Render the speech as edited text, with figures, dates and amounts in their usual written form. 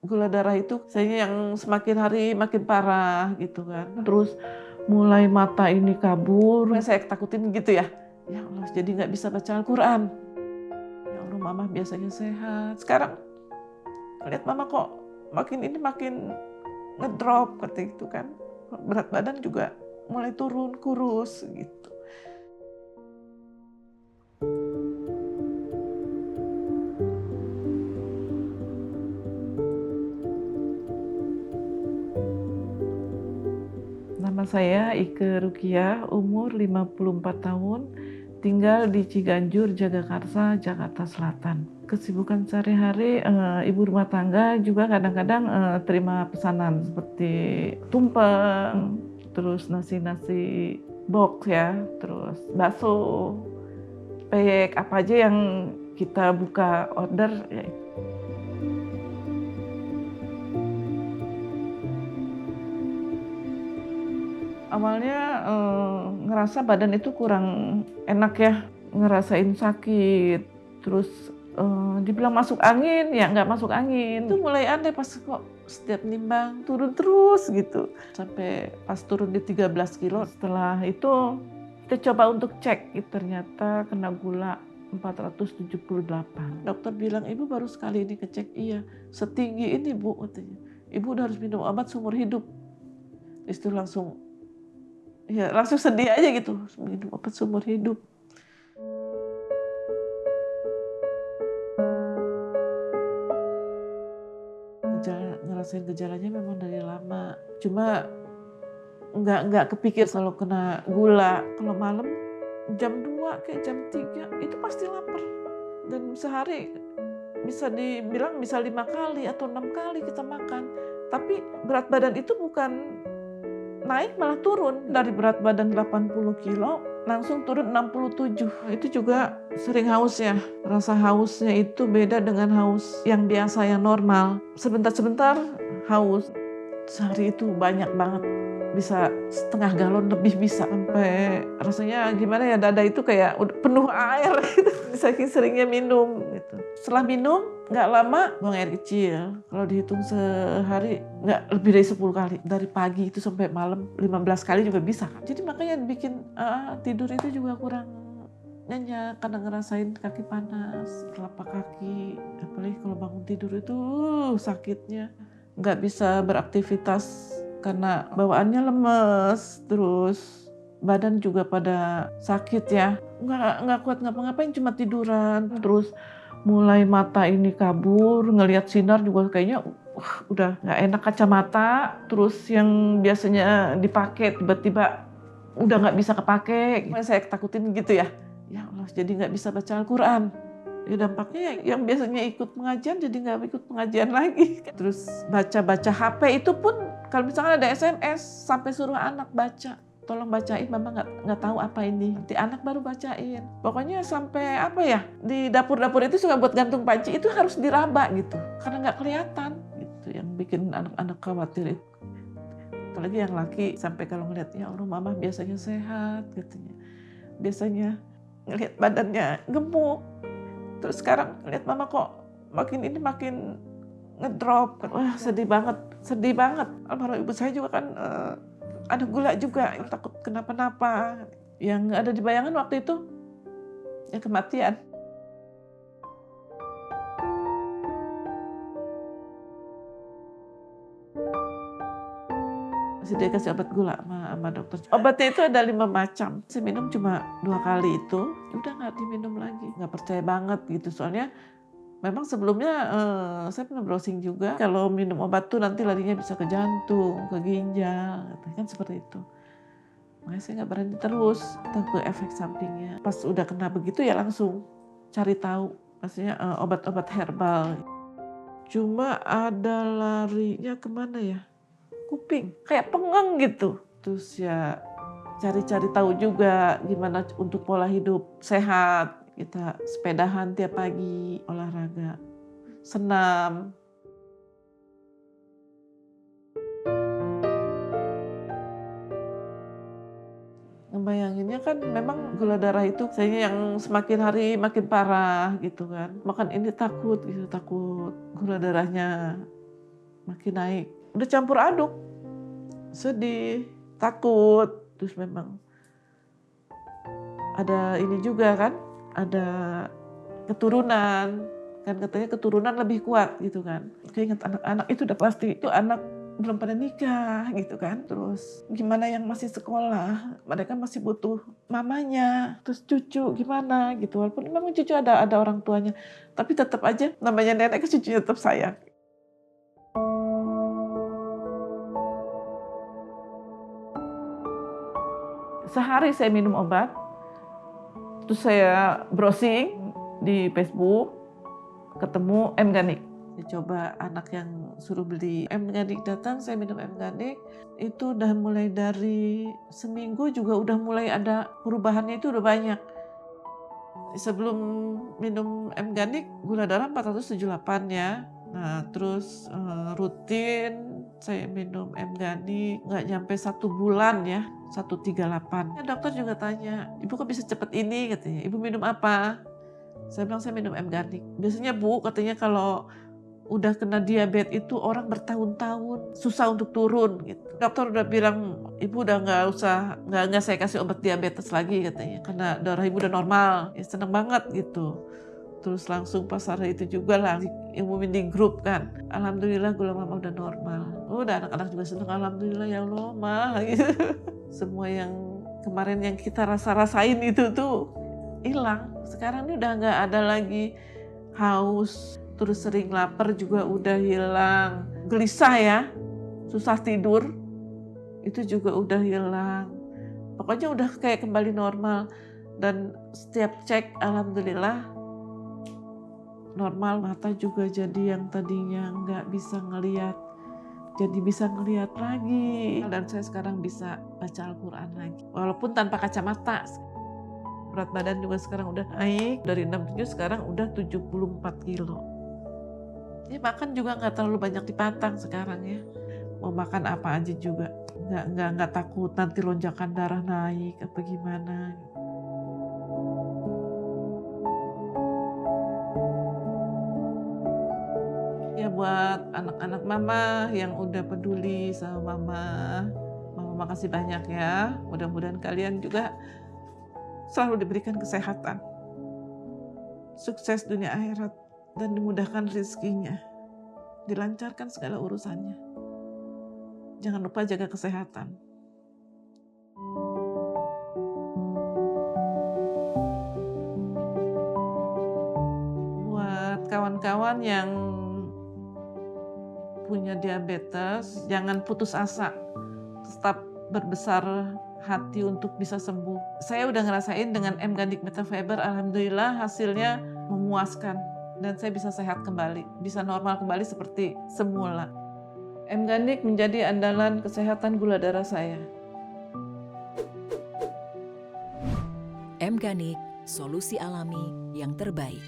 gula darah itu saya yang semakin hari makin parah gitu kan. Terus mulai mata ini kabur, saya takutin gitu ya. Ya Allah, jadi nggak bisa baca Al-Quran. Ya Allah, mama biasanya sehat. Sekarang lihat mama kok makin ngedrop kata itu kan. Berat badan juga mulai turun, kurus gitu. Nama saya Ike Rukiah, umur 54 tahun, tinggal di Ciganjur, Jagakarsa, Jakarta Selatan. Kesibukan sehari-hari ibu rumah tangga, juga kadang-kadang terima pesanan seperti tumpeng, terus nasi-nasi box ya, terus bakso, peyek, apa aja yang kita buka order ya. Awalnya ngerasa badan itu kurang enak ya, ngerasain sakit, terus dibilang masuk angin, ya nggak masuk angin. Itu mulai aneh pas kok setiap nimbang turun terus gitu. Sampai pas turun di 13 kilo, setelah itu kita coba untuk cek, ternyata kena gula 478. Dokter bilang, ibu baru sekali ini ngecek, iya setinggi ini bu, katanya. Ibu udah harus minum obat seumur hidup. Itu langsung sedih aja gitu, minum obat seumur hidup. Ngerasain gejalanya memang dari lama, cuma nggak kepikir kalau kena gula. Kalau malam jam 2 kayak jam 3 itu pasti lapar, dan sehari bisa dibilang bisa 5 kali atau 6 kali kita makan. Tapi berat badan itu bukan naik, malah turun. Dari berat badan 80 kilo langsung turun 67. Itu juga sering hausnya. Rasa hausnya itu beda dengan haus yang biasa, yang normal. Sebentar-sebentar haus. Sehari itu banyak banget. Bisa setengah galon lebih bisa. Sampai rasanya gimana ya, dada itu kayak udah penuh air gitu. Saking seringnya minum gitu. Setelah minum nggak lama buang air kecil. Kalau dihitung sehari nggak lebih dari 10 kali. Dari pagi itu sampai malam 15 kali juga bisa. Jadi makanya bikin tidur itu juga kurang nyenyak karena ngerasain kaki panas, telapak kaki. Apalagi kalau bangun tidur itu sakitnya. Nggak bisa beraktivitas karena bawaannya lemes, terus badan juga pada sakit ya. Nggak kuat ngapa-ngapain, cuma tiduran. Terus mulai mata ini kabur, ngelihat sinar juga kayaknya udah nggak enak, kacamata. Terus yang biasanya dipakai tiba-tiba udah nggak bisa kepake. Saya takutin gitu ya. Ya Allah, jadi nggak bisa baca Al-Quran. Ya dampaknya yang biasanya ikut pengajian jadi nggak ikut pengajian lagi. Terus baca-baca HP itu pun kalau misalnya ada SMS sampai suruh anak baca, tolong bacain, mama nggak tahu apa ini. Nanti anak baru bacain. Pokoknya sampai apa ya, di dapur-dapur itu suka buat gantung panci itu harus diraba gitu, karena nggak kelihatan gitu, yang bikin anak-anak khawatir itu. Apalagi yang laki, sampai kalau ngeliat, ya Allah mama biasanya sehat katanya, biasanya ngelihat badannya gemuk. Terus sekarang lihat mama kok makin ngedrop. Wah, sedih banget. Almarhum ibu saya juga kan ada gula juga, takut kenapa-napa. Yang ada di bayangan waktu itu ya kematian. Masih dia kasih obat gula sama dokter. Obatnya itu ada 5 macam. Saya minum cuma 2 kali itu, udah nggak diminum lagi. Nggak percaya banget gitu, soalnya memang sebelumnya saya pernah browsing juga. Kalau minum obat tuh nanti larinya bisa ke jantung, ke ginjal, kan seperti itu. Makanya saya nggak berani terus, takut efek sampingnya. Pas udah kena begitu ya langsung cari tahu, maksudnya obat-obat herbal. Cuma ada larinya kemana ya? Kuping, kayak pengeng gitu. Terus ya cari-cari tahu juga gimana untuk pola hidup sehat. Kita sepedahan tiap pagi, olahraga, senam. Ngebayanginnya kan memang gula darah itu saya yang semakin hari makin parah gitu kan. Makan ini takut gula darahnya makin naik. Udah campur aduk, sedih, takut, terus memang ada ini juga kan, ada keturunan, kan katanya keturunan lebih kuat gitu kan. Keinget anak-anak itu udah pasti, itu anak belum pada nikah gitu kan. Terus gimana yang masih sekolah, mereka masih butuh mamanya. Terus cucu gimana gitu, walaupun memang cucu ada orang tuanya, tapi tetap aja namanya nenek ke cucunya tetap sayang. Sehari saya minum obat, terus saya browsing di Facebook, ketemu M-Ganik. Saya coba, anak yang suruh beli M-Ganik datang, saya minum M-Ganik. Itu udah mulai dari seminggu juga udah mulai ada perubahannya, itu udah banyak. Sebelum minum M-Ganik, gula darah 478 ya. Nah terus rutin saya minum M-Ganik, nggak nyampe 1 bulan ya, 138. Dokter juga tanya, ibu kok bisa cepet ini katanya, ibu minum apa? Saya bilang saya minum M-Ganik. Biasanya Bu katanya kalau udah kena diabetes itu orang bertahun-tahun susah untuk turun gitu. Dokter udah bilang ibu udah nggak saya kasih obat diabetes lagi katanya, karena darah ibu udah normal. Ya seneng banget gitu. Terus langsung pas hari itu juga lah umumin di grup kan. Alhamdulillah gula mama udah normal. Udah anak-anak juga seneng, alhamdulillah ya Allah mah gitu. Semua yang kemarin yang kita rasain itu tuh hilang. Sekarang ini udah nggak ada lagi haus, terus sering lapar juga udah hilang. Gelisah ya, susah tidur, itu juga udah hilang. Pokoknya udah kayak kembali normal. Dan setiap cek alhamdulillah normal. Mata juga jadi yang tadinya nggak bisa ngelihat, jadi bisa ngelihat lagi. Dan saya sekarang bisa baca Al-Quran lagi, walaupun tanpa kacamata. Berat badan juga sekarang udah naik, dari 67 sekarang udah 74 kilo. Ya makan juga nggak terlalu banyak dipantang sekarang ya. Mau makan apa aja juga. Nggak takut nanti lonjakan darah naik apa gimana. Ya buat anak-anak mama yang udah peduli sama mama makasih banyak ya. Mudah-mudahan kalian juga selalu diberikan kesehatan, sukses dunia akhirat, dan dimudahkan rezekinya, dilancarkan segala urusannya. Jangan lupa jaga kesehatan. Buat kawan-kawan yang punya diabetes, jangan putus asa, tetap berbesar hati untuk bisa sembuh. Saya udah ngerasain dengan M-Ganik Metafiber, alhamdulillah hasilnya memuaskan. Dan saya bisa sehat kembali, bisa normal kembali seperti semula. M-Ganik menjadi andalan kesehatan gula darah saya. M-Ganik, solusi alami yang terbaik.